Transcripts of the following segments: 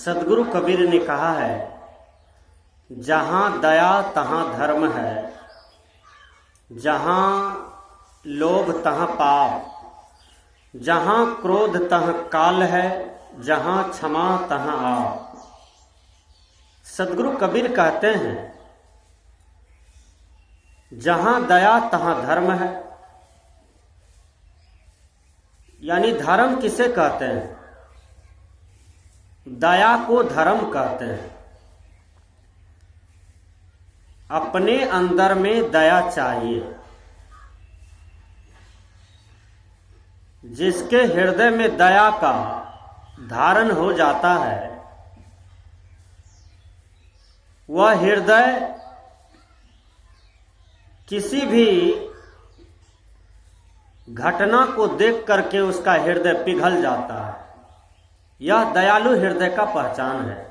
सदगुरु कबीर ने कहा है, जहाँ दया तहाँ धर्म है, जहाँ लोभ तहाँ पाप, जहाँ क्रोध तहाँ काल है, जहाँ क्षमा तहाँ आप। सदगुरु कबीर कहते हैं, जहाँ दया तहाँ धर्म है। यानी धर्म किसे कहते हैं? दया को धर्म कहते हैं। अपने अंदर में दया चाहिए। जिसके हृदय में दया का धारण हो जाता है, वह हृदय किसी भी घटना को देख करके उसका हृदय पिघल जाता है। यह दयालु हृदय का पहचान है।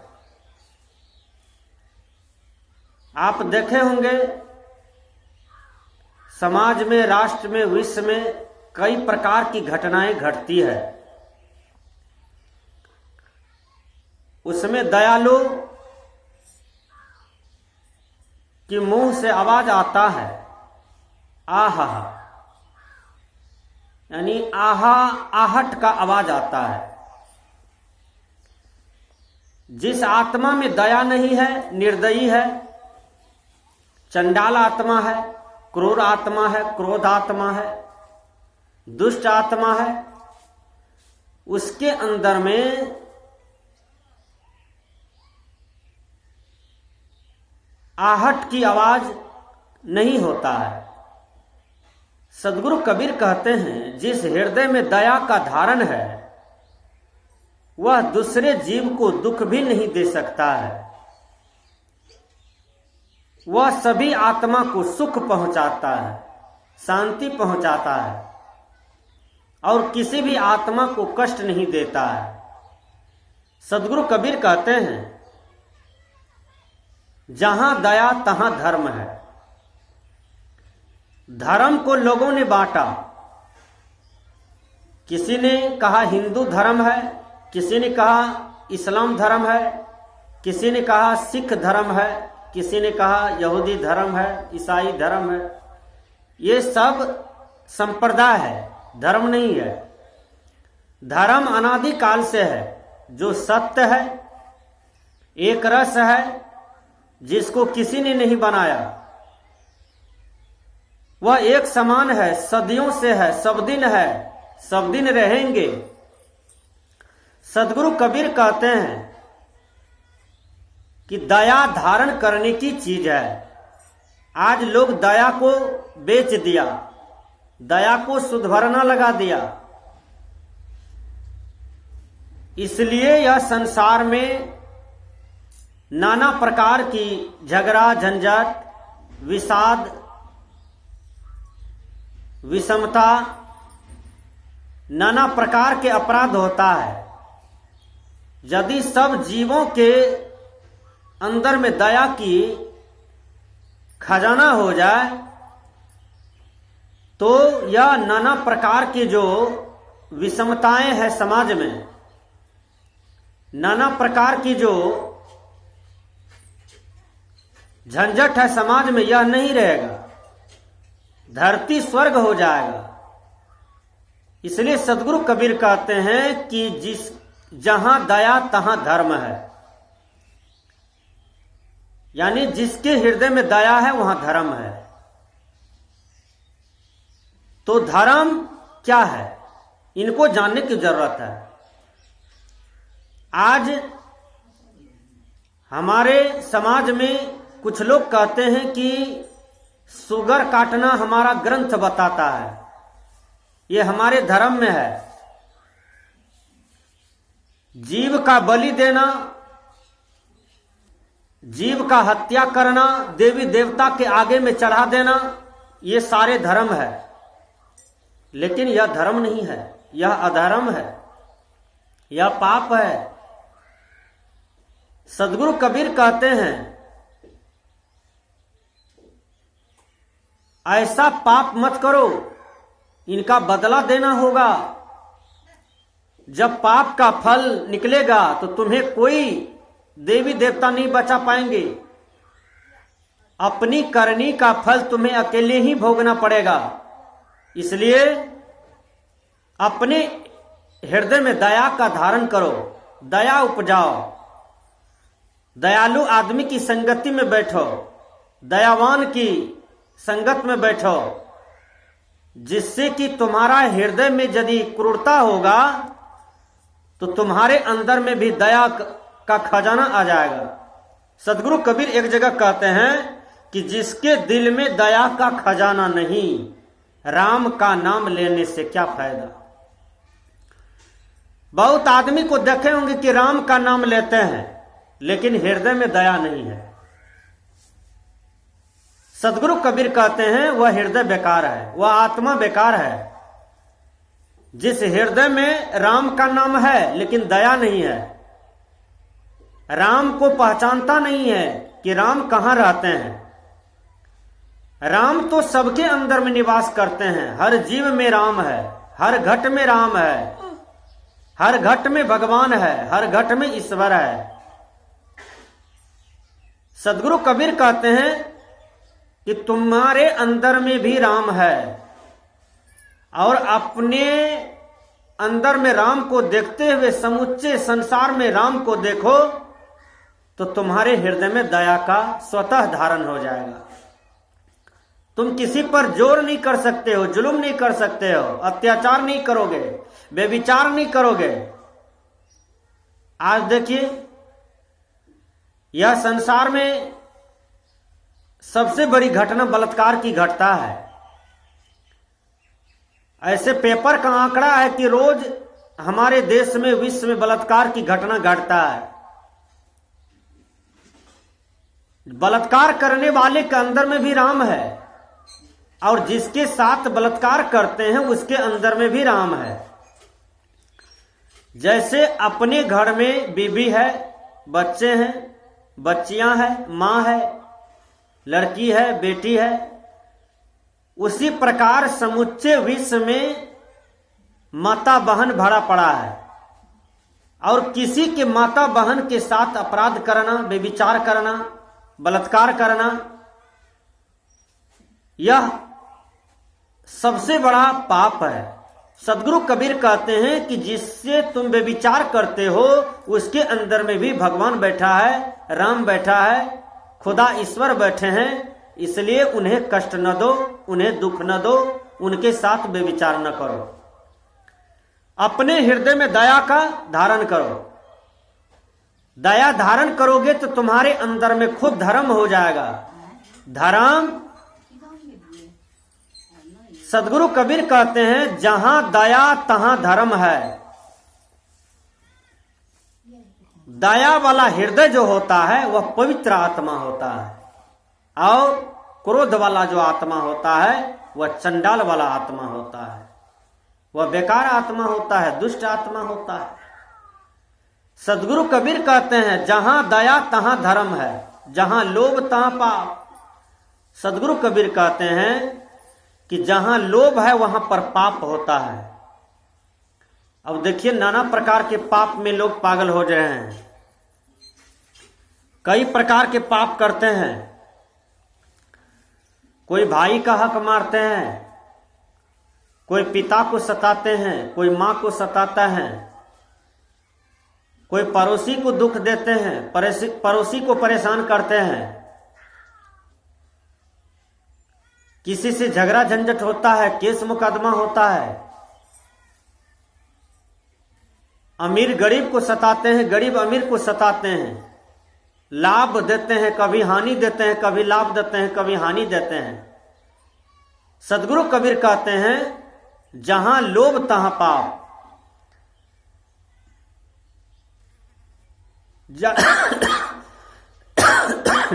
आप देखे होंगे, समाज में, राष्ट्र में, विश्व में कई प्रकार की घटनाएं घटती है। उसमें दयालु कि मुंह से आवाज आता है, आहा, यानी आहा, आहट का आवाज आता है। जिस आत्मा में दया नहीं है, निर्दयी है, चंडाल आत्मा है, क्रूर आत्मा है, क्रोध आत्मा है, दुष्ट आत्मा है, उसके अंदर में आहट की आवाज नहीं होता है। सदगुरु कबीर कहते हैं, जिस हृदय में दया का धारण है, वह दूसरे जीव को दुख भी नहीं दे सकता है। वह सभी आत्मा को सुख पहुंचाता है, शांति पहुंचाता है और किसी भी आत्मा को कष्ट नहीं देता है। सदगुरु कबीर कहते हैं, जहां दया तहां धर्म है। धर्म को लोगों ने बांटा। किसी ने कहा हिंदू धर्म है, किसी ने कहा इस्लाम धर्म है, किसी ने कहा सिख धर्म है, किसी ने कहा यहूदी धर्म है, ईसाई धर्म है। ये सब संप्रदाय है, धर्म नहीं है। धर्म अनादि काल से है, जो सत्य है, एक रस है, जिसको किसी ने नहीं बनाया। वह एक समान है, सदियों से है, सब दिन है, सब दिन रहेंगे। सदगुरु कबीर कहते हैं कि दया धारण करने की चीज है। आज लोग दया को बेच दिया, दया को शुद्ध भरना लगा दिया। इसलिए यह संसार में नाना प्रकार की झगड़ा, झंझट, विषाद, विषमता, नाना प्रकार के अपराध होता है। यदि सब जीवों के अंदर में दया की खजाना हो जाए, तो यह नाना प्रकार की जो विषमताएं हैं समाज में, नाना प्रकार की जो झंझट है समाज में, यह नहीं रहेगा। धरती स्वर्ग हो जाएगा। इसलिए सदगुरु कबीर कहते हैं कि जहां दया तहां धर्म है। यानी जिसके हृदय में दया है, वहां धर्म है। तो धर्म क्या है, इनको जानने की जरूरत है। आज हमारे समाज में कुछ लोग कहते हैं कि सुगर काटना हमारा ग्रंथ बताता है, ये हमारे धर्म में है। जीव का बलि देना, जीव का हत्या करना, देवी देवता के आगे में चढ़ा देना, ये सारे धर्म है। लेकिन यह धर्म नहीं है, यह अधर्म है, यह पाप है। सदगुरु कबीर कहते हैं, ऐसा पाप मत करो, इनका बदला देना होगा। जब पाप का फल निकलेगा तो तुम्हें कोई देवी देवता नहीं बचा पाएंगे। अपनी करनी का फल तुम्हें अकेले ही भोगना पड़ेगा। इसलिए अपने हृदय में दया का धारण करो, दया उपजाओ, दयालु आदमी की संगति में बैठो, दयावान की संगत में बैठो, जिससे कि तुम्हारा हृदय में यदि क्रूरता होगा तो तुम्हारे अंदर में भी दया का खजाना आ जाएगा। सदगुरु कबीर एक जगह कहते हैं कि जिसके दिल में दया का खजाना नहीं, राम का नाम लेने से क्या फायदा। बहुत आदमी को देखे होंगे कि राम का नाम लेते हैं लेकिन हृदय में दया नहीं है। सदगुरु कबीर कहते हैं वह हृदय बेकार है, वह आत्मा बेकार है। जिस हृदय में राम का नाम है लेकिन दया नहीं है, राम को पहचानता नहीं है कि राम कहां रहते हैं। राम तो सबके अंदर में निवास करते हैं, हर जीव में राम है, हर घट में राम है, हर घट में भगवान है, हर घट में ईश्वर है। सदगुरु कबीर कहते हैं कि तुम्हारे अंदर में भी राम है और अपने अंदर में राम को देखते हुए समुच्चे संसार में राम को देखो तो तुम्हारे हृदय में दया का स्वतः धारण हो जाएगा। तुम किसी पर जोर नहीं कर सकते हो, जुल्म नहीं कर सकते हो, अत्याचार नहीं करोगे, बेविचार नहीं करोगे। आज देखिए यह संसार में सबसे बड़ी घटना बलात्कार की घटता है। ऐसे पेपर का आंकड़ा है कि रोज हमारे देश में, विश्व में बलात्कार की घटना घटता है। बलात्कार करने वाले के अंदर में भी राम है और जिसके साथ बलात्कार करते हैं उसके अंदर में भी राम है। जैसे अपने घर में बीवी है, बच्चे हैं, बच्चियां हैं, मां है, लड़की है, बेटी है, उसी प्रकार समुच्चे विश्व में माता बहन भरा पड़ा है। और किसी के माता बहन के साथ अपराध करना, बेविचार करना, बलात्कार करना, यह सबसे बड़ा पाप है। सदगुरु कबीर कहते हैं कि जिससे तुम बेविचार करते हो उसके अंदर में भी भगवान बैठा है, राम बैठा है, खुदा ईश्वर बैठे हैं। इसलिए उन्हें कष्ट न दो, उन्हें दुख न दो, उनके साथ बेविचार न करो। अपने हृदय में दया का धारण करो। दया धारण करोगे तो तुम्हारे अंदर में खुद धर्म हो जाएगा। धर्म, सदगुरु कबीर कहते हैं जहां दया तहां धर्म है। दया वाला हृदय जो होता है वह पवित्र आत्मा होता है और क्रोध वाला जो आत्मा होता है वह चंडाल वाला आत्मा होता है, वह बेकार आत्मा होता है, दुष्ट आत्मा होता है। सदगुरु कबीर कहते हैं जहां दया तहां धर्म है, जहां लोभ तहां पाप। सदगुरु कबीर कहते हैं कि जहां लोभ है वहां पर पाप होता है। अब देखिए नाना प्रकार के पाप में लोग पागल हो रहे हैं, कई प्रकार के पाप करते हैं। कोई भाई का हक मारते हैं, कोई पिता को सताते हैं, कोई मां को सताता है, कोई पड़ोसी को दुख देते हैं, पड़ोसी को परेशान करते हैं, किसी से झगड़ा झंझट होता है, केस मुकदमा होता है। अमीर गरीब को सताते हैं, गरीब अमीर को सताते हैं, लाभ देते हैं, कभी हानि देते हैं, कभी लाभ देते हैं, कभी हानि देते हैं। सदगुरु कबीर कहते हैं जहां लोभ तहां पाप।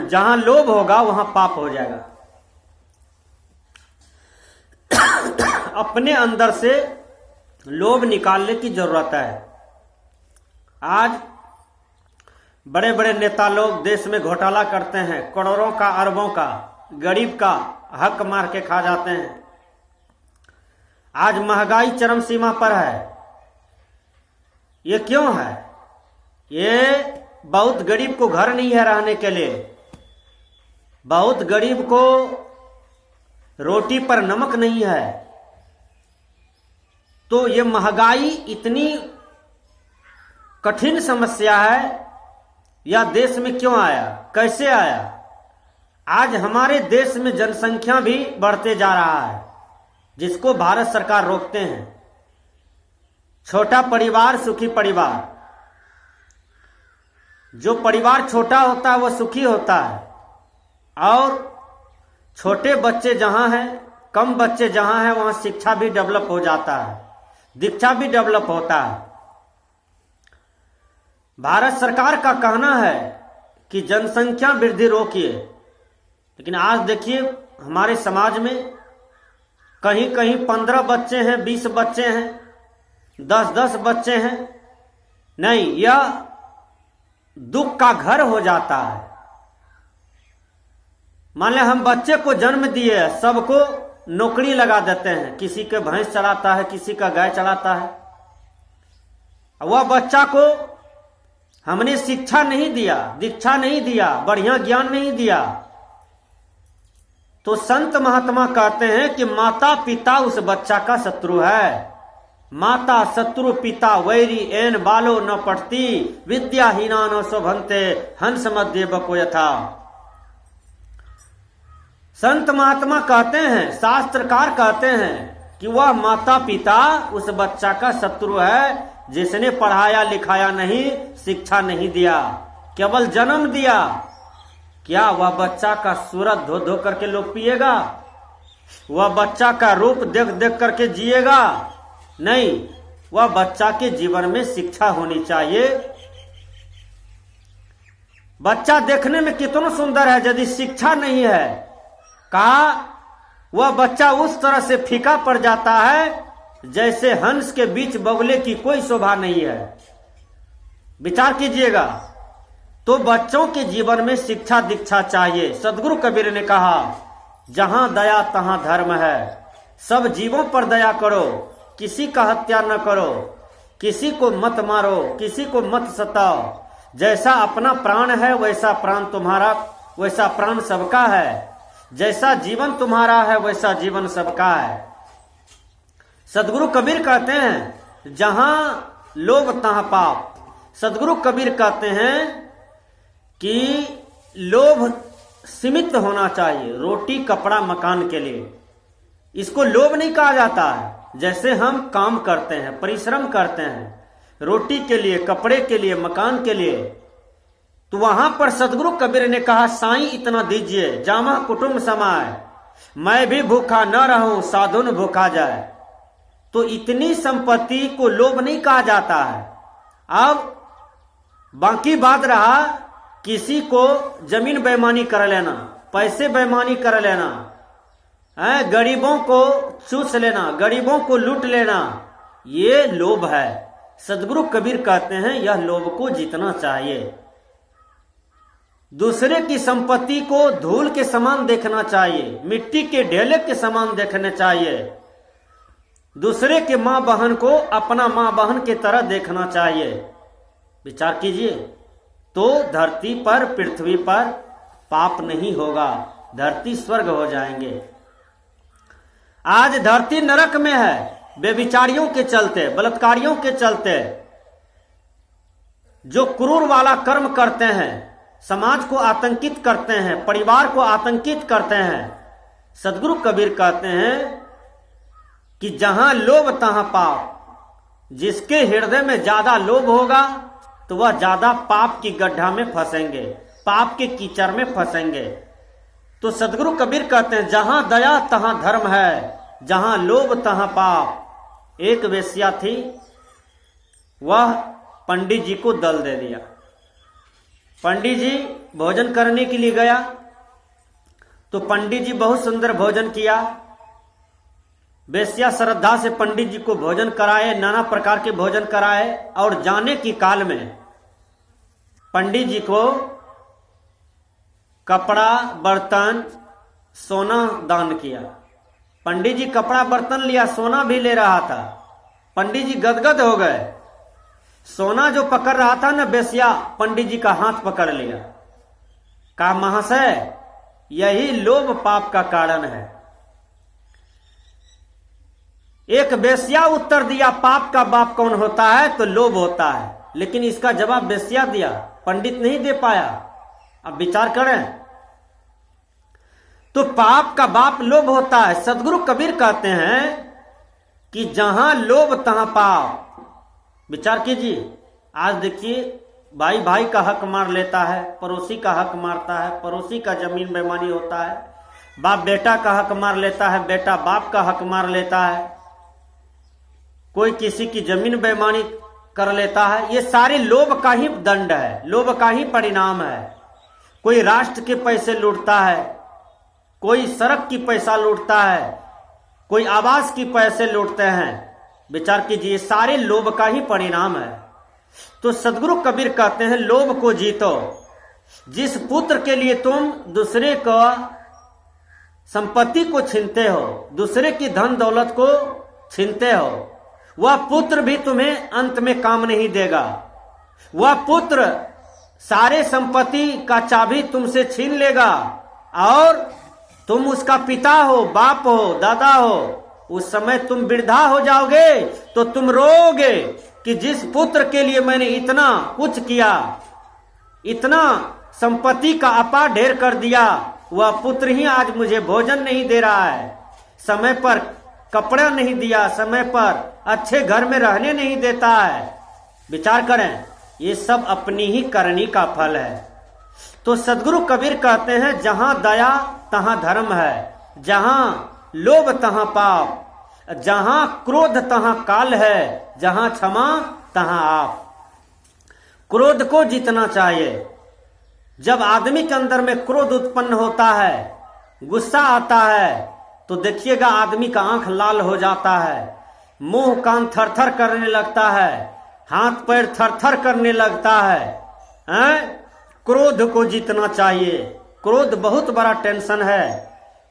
जहां लोभ होगा वहां पाप हो जाएगा। अपने अंदर से लोभ निकालने की जरूरत है। आज बड़े बड़े नेता लोग देश में घोटाला करते हैं, करोड़ों का, अरबों का, गरीब का हक मार के खा जाते हैं। आज महंगाई चरम सीमा पर है, ये क्यों है? ये बहुत गरीब को घर नहीं है रहने के लिए, बहुत गरीब को रोटी पर नमक नहीं है। तो ये महंगाई इतनी कठिन समस्या है, यह देश में क्यों आया, कैसे आया? आज हमारे देश में जनसंख्या भी बढ़ते जा रहा है, जिसको भारत सरकार रोकते हैं। छोटा परिवार सुखी परिवार, जो परिवार छोटा होता है वह सुखी होता है, और छोटे बच्चे जहां हैं, कम बच्चे जहां हैं, वहां शिक्षा भी डेवलप हो जाता है, दीक्षा भी डेवलप होता है। भारत सरकार का कहना है कि जनसंख्या वृद्धि रोकिए, लेकिन आज देखिए हमारे समाज में कहीं कहीं 15 बच्चे हैं, 20 बच्चे हैं, 10-10 बच्चे हैं। नहीं, यह दुख का घर हो जाता है। मान लें हम बच्चे को जन्म दिए, सबको नौकरी लगा देते हैं, किसी के भैंस चलाता है, किसी का गाय चलाता है। वह बच्चा को हमने शिक्षा नहीं दिया, दीक्षा नहीं दिया, बढ़िया ज्ञान नहीं दिया। तो संत महात्मा कहते हैं कि माता पिता उस बच्चा का शत्रु है। माता शत्रु पिता वैरी एन बालो न पठती, विद्याहीना न शोभन्ते हंस मध्य बको यथा। संत महात्मा कहते हैं, शास्त्रकार कहते हैं कि वह माता पिता उस बच्चा का शत्रु है जिसने पढ़ाया लिखाया नहीं, शिक्षा नहीं दिया, केवल जन्म दिया। क्या वह बच्चा का सूरत धो धो करके लोग पिएगा? वह बच्चा का रूप देख देख करके जिएगा? नहीं, वह बच्चा के जीवन में शिक्षा होनी चाहिए। बच्चा देखने में कितना सुंदर है, यदि शिक्षा नहीं है, कहा वह बच्चा उस तरह से फीका पड़ जाता है जैसे हंस के बीच बगुले की कोई शोभा नहीं है। विचार कीजिएगा। तो बच्चों के जीवन में शिक्षा दीक्षा चाहिए। सदगुरु कबीर ने कहा, जहां दया तहां धर्म है। सब जीवों पर दया करो, किसी का हत्या न करो, किसी को मत मारो, किसी को मत सताओ। जैसा अपना प्राण है वैसा प्राण तुम्हारा, वैसा प्राण सबका है। जैसा जीवन तुम्हारा है वैसा जीवन सबका है। सदगुरु कबीर कहते हैं, जहां लोभ तहां पाप। सदगुरु कबीर कहते हैं कि लोभ सीमित होना चाहिए, रोटी कपड़ा मकान के लिए। इसको लोभ नहीं कहा जाता है। जैसे हम काम करते हैं, परिश्रम करते हैं, रोटी के लिए, कपड़े के लिए, मकान के लिए, तो वहां पर सदगुरु कबीर ने कहा, साईं इतना दीजिए, जामा कुटुंब समाए, मैं भी भूखा न रहूं, साधुन भूखा जाए। तो इतनी संपत्ति को लोभ नहीं कहा जाता है। अब बाकी बात रहा किसी को जमीन बेईमानी कर लेना, पैसे बेईमानी कर लेना, गरीबों को चूस लेना, गरीबों को लूट लेना, ये लोभ है। सदगुरु कबीर कहते हैं यह लोभ को जीतना चाहिए। दूसरे की संपत्ति को धूल के समान देखना चाहिए, मिट्टी के ढेले के समान देखना चाहिए। दूसरे के मां बहन को अपना मां बहन की तरह देखना चाहिए। विचार कीजिए, तो धरती पर, पृथ्वी पर पाप नहीं होगा, धरती स्वर्ग हो जाएंगे। आज धरती नरक में है, बेविचारियों के चलते, बलात्कारियों के चलते, जो क्रूर वाला कर्म करते हैं, समाज को आतंकित करते हैं, परिवार को आतंकित करते हैं। सदगुरु कबीर कहते हैं कि जहां लोभ तहां पाप। जिसके हृदय में ज्यादा लोभ होगा तो वह ज्यादा पाप की गड्ढा में फंसेंगे, पाप के कीचड़ में फंसेंगे। तो सदगुरु कबीर कहते हैं, जहां दया तहां धर्म है, जहां लोभ तहां पाप। एक वेश्या थी, वह पंडित जी को दल दे दिया। पंडित जी भोजन करने के लिए गया तो पंडित जी बहुत सुंदर भोजन किया। वेश्या श्रद्धा से पंडित जी को भोजन कराए, नाना प्रकार के भोजन कराए, और जाने की काल में पंडित जी को कपड़ा, बर्तन, सोना दान किया। पंडित जी कपड़ा बर्तन लिया, सोना भी ले रहा था। पंडित जी गदगद हो गए सोना जो पकड़ रहा था ना बेस्या, पंडित जी का हाथ पकड़ लिया, कहा महाशय यही लोभ पाप का कारण है। एक बेस्या उत्तर दिया, पाप का बाप कौन होता है? तो लोभ होता है। लेकिन इसका जवाब बेस्या दिया, पंडित नहीं दे पाया। अब विचार करें, तो पाप का बाप लोभ होता है। सदगुरु कबीर कहते हैं कि जहां लोभ तहां पाप। विचार कीजिए, आज देखिए भाई भाई का हक मार लेता है, पड़ोसी का हक मारता है, पड़ोसी का जमीन बेईमानी होता है, बाप बेटा का हक मार लेता है, बेटा बाप का हक मार लेता है, कोई किसी की जमीन बेईमानी कर लेता है। ये सारे लोभ का ही दंड है, लोभ का ही परिणाम है। कोई राष्ट्र के पैसे लूटता है, कोई सड़क की पैसा लूटता है, कोई आवास की पैसे लूटते हैं। विचार कीजिए, सारे लोभ का ही परिणाम है। तो सदगुरु कबीर कहते हैं लोभ को जीतो। जिस पुत्र के लिए तुम दूसरे का संपत्ति को छीनते हो, दूसरे की धन दौलत को छीनते हो, वह पुत्र भी तुम्हें अंत में काम नहीं देगा। वह पुत्र सारे संपत्ति का चाबी तुमसे छीन लेगा और तुम उसका पिता हो, बाप हो, दादा हो। उस समय तुम वृद्धा हो जाओगे तो तुम रोओगे कि जिस पुत्र के लिए मैंने इतना कुछ किया, इतना संपत्ति का अपार ढेर कर दिया, वह पुत्र ही आज मुझे भोजन नहीं दे रहा है, समय पर कपड़ा नहीं दिया, समय पर अच्छे घर में रहने नहीं देता है। विचार करें, ये सब अपनी ही करनी का फल है। तो सदगुरु कबीर कहते हैं जहां दया तहां धर्म है, जहां लोभ तहां पाप, जहां क्रोध तहां काल है, जहां क्षमा तहां आप। क्रोध को जीतना चाहिए। जब आदमी के अंदर में क्रोध उत्पन्न होता है, गुस्सा आता है, तो देखिएगा आदमी का आंख लाल हो जाता है, मुंह कान थरथर करने लगता है, हाथ पैर थरथर करने लगता है। क्रोध को जीतना चाहिए। क्रोध बहुत बड़ा टेंशन है।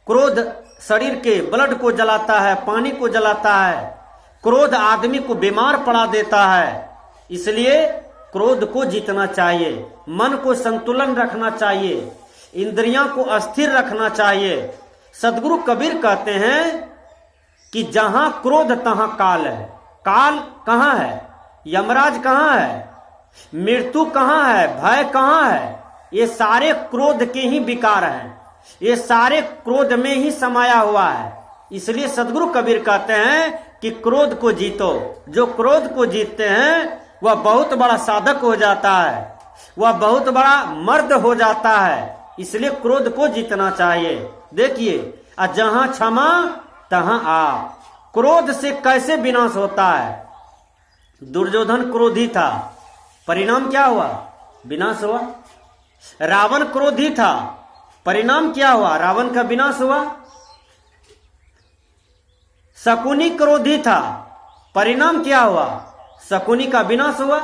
क्रोध शरीर के ब्लड को जलाता है, पानी को जलाता है। क्रोध आदमी को बीमार पड़ा देता है। इसलिए क्रोध को जीतना चाहिए। मन को संतुलन रखना चाहिए, इंद्रियां को अस्थिर रखना चाहिए। सदगुरु कबीर कहते हैं कि जहां क्रोध तहां काल है। काल कहां है? यमराज कहां है? मृत्यु कहां है? भय कहां है? ये सारे क्रोध के ही विकार हैं, ये सारे क्रोध में ही समाया हुआ है। इसलिए सदगुरु कबीर कहते हैं कि क्रोध को जीतो। जो क्रोध को जीतते हैं वह बहुत बड़ा साधक हो जाता है, वह बहुत बड़ा मर्द हो जाता है। इसलिए क्रोध को जीतना चाहिए। देखिए, जहां क्षमा तहां आप। क्रोध से कैसे विनाश होता है? दुर्योधन क्रोधी था, परिणाम क्या हुआ? विनाश हुआ। रावण क्रोधी था, परिणाम क्या हुआ? रावण का विनाश हुआ। शकुनी क्रोधी था, परिणाम क्या हुआ? शकुनी का विनाश हुआ।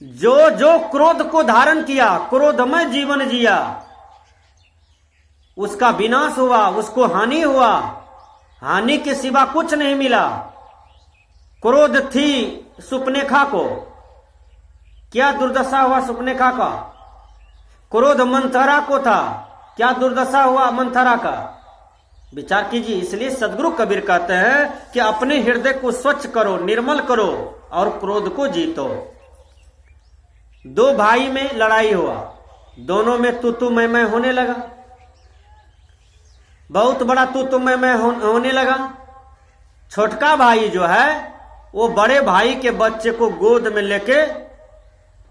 जो जो क्रोध को धारण किया, क्रोधमय जीवन जिया, उसका विनाश हुआ, उसको हानि हुआ। हानि के सिवा कुछ नहीं मिला। क्रोध थी सुपनेखा को, क्या दुर्दशा हुआ सुपनेखा का? क्रोध मंथरा को था, क्या दुर्दशा हुआ मंथरा का? विचार कीजिए। इसलिए सदगुरु कबीर कहते हैं कि अपने हृदय को स्वच्छ करो, निर्मल करो और क्रोध को जीतो। दो भाई में लड़ाई हुआ, दोनों में तू मैं होने लगा, बहुत बड़ा तू मैं होने लगा। छोटका भाई जो है वो बड़े भाई के बच्चे को गोद में लेके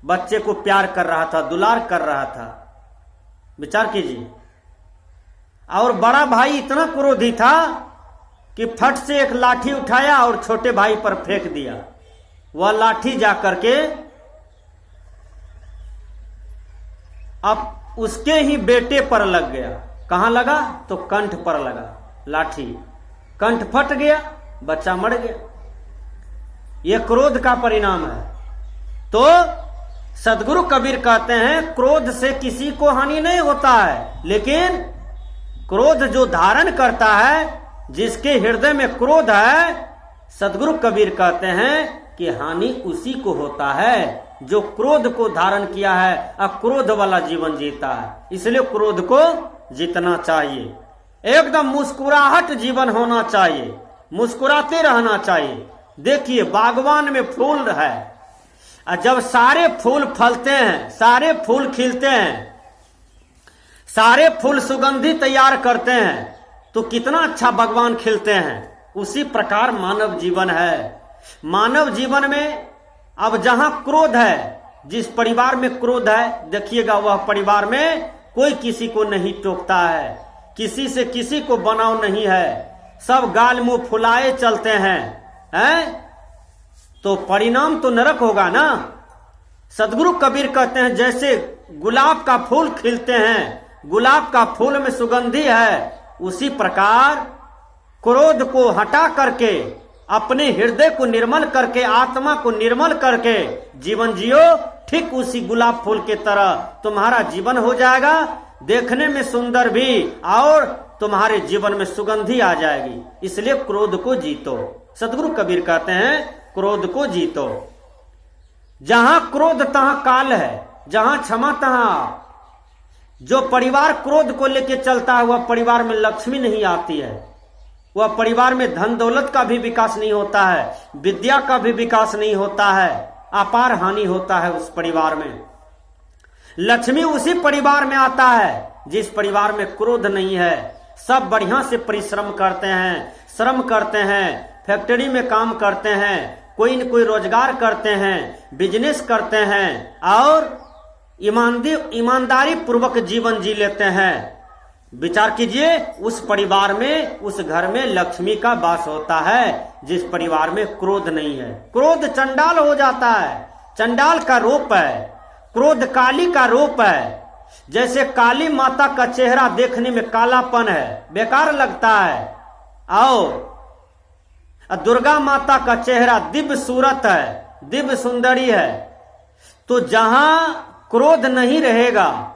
बच्चे को प्यार कर रहा था, दुलार कर रहा था। विचार कीजिए। और बड़ा भाई इतना क्रोधी था कि फट से एक लाठी उठाया और छोटे भाई पर फेंक दिया। वह लाठी जाकर के अब उसके ही बेटे पर लग गया। कहां लगा? तो कंठ पर लगा लाठी, कंठ फट गया, बच्चा मर गया। यह क्रोध का परिणाम है। तो सदगुरु कबीर कहते हैं क्रोध से किसी को हानि नहीं होता है, लेकिन क्रोध जो धारण करता है, जिसके हृदय में क्रोध है, सदगुरु कबीर कहते हैं कि हानि उसी को होता है जो क्रोध को धारण किया है और क्रोध वाला जीवन जीता है। इसलिए क्रोध को जीतना चाहिए। एकदम मुस्कुराहट जीवन होना चाहिए, मुस्कुराते रहना चाहिए। देखिए बागवान में फूल है, और जब सारे फूल फलते हैं, सारे फूल खिलते हैं, सारे फूल सुगंधी तैयार करते हैं, तो कितना अच्छा बागवान खिलते हैं। उसी प्रकार मानव जीवन है। मानव जीवन में अब जहां क्रोध है, जिस परिवार में क्रोध है, देखिएगा वह परिवार में कोई किसी को नहीं टोकता है, किसी से किसी को बनाव नहीं है, सब गाल मुंह फुलाए चलते हैं, तो परिणाम तो नरक होगा ना। सदगुरु कबीर कहते हैं जैसे गुलाब का फूल खिलते हैं, गुलाब का फूल में सुगंधी है, उसी प्रकार क्रोध को हटा करके अपने हृदय को निर्मल करके, आत्मा को निर्मल करके जीवन जियो। ठीक उसी गुलाब फूल के तरह तुम्हारा जीवन हो जाएगा, देखने में सुंदर भी, और तुम्हारे जीवन में सुगंधी आ जाएगी। इसलिए क्रोध को जीतो। सदगुरु कबीर कहते हैं क्रोध को जीतो। जहां क्रोध तहां काल है, जहां क्षमा तहां। जो परिवार क्रोध को लेकर चलता है वह परिवार में लक्ष्मी नहीं आती है, वह परिवार में धन दौलत का भी विकास नहीं होता है, विद्या का भी विकास नहीं होता है, अपार हानि होता है उस परिवार में। लक्ष्मी उसी परिवार में आता है जिस परिवार में क्रोध नहीं है। सब बढ़िया से परिश्रम करते हैं, श्रम करते हैं, फैक्ट्री में काम करते हैं, कोई न कोई रोजगार करते हैं, बिजनेस करते हैं, और ईमानदारी पूर्वक जीवन जी लेते हैं। विचार कीजिए, उस परिवार में, उस घर में लक्ष्मी का वास होता है जिस परिवार में क्रोध नहीं है। क्रोध चंडाल हो जाता है, चंडाल का रूप है, क्रोध काली का रूप है। जैसे काली माता का चेहरा देखने में कालापन है, बेकार लगता है, और दुर्गा माता का चेहरा दिव्य सूरत है, दिव्य सुंदरी है। तो जहां क्रोध नहीं रहेगा,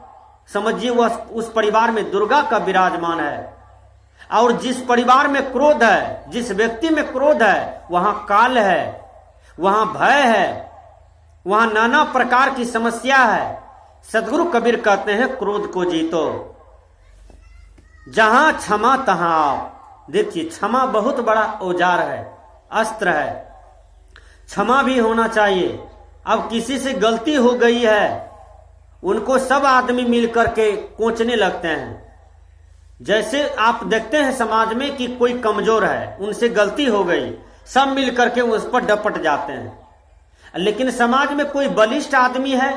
समझिए वह उस परिवार में दुर्गा का विराजमान है। और जिस परिवार में क्रोध है, जिस व्यक्ति में क्रोध है, वहां काल है, वहां भय है, वहां नाना प्रकार की समस्या है। सदगुरु कबीर कहते हैं क्रोध को जीतो। जहां क्षमा तहां आप। देखिए क्षमा बहुत बड़ा औजार है, अस्त्र है। क्षमा भी होना चाहिए। अब किसी से गलती हो गई है, उनको सब आदमी मिलकर के कोचने लगते हैं। जैसे आप देखते हैं समाज में कि कोई कमजोर है, उनसे गलती हो गई, सब मिलकर के उस पर डपट जाते हैं। लेकिन समाज में कोई बलिष्ठ आदमी है,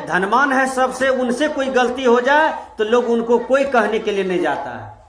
धनवान है सबसे, उनसे कोई गलती हो जाए तो लोग उनको कोई कहने के लिए नहीं जाता है।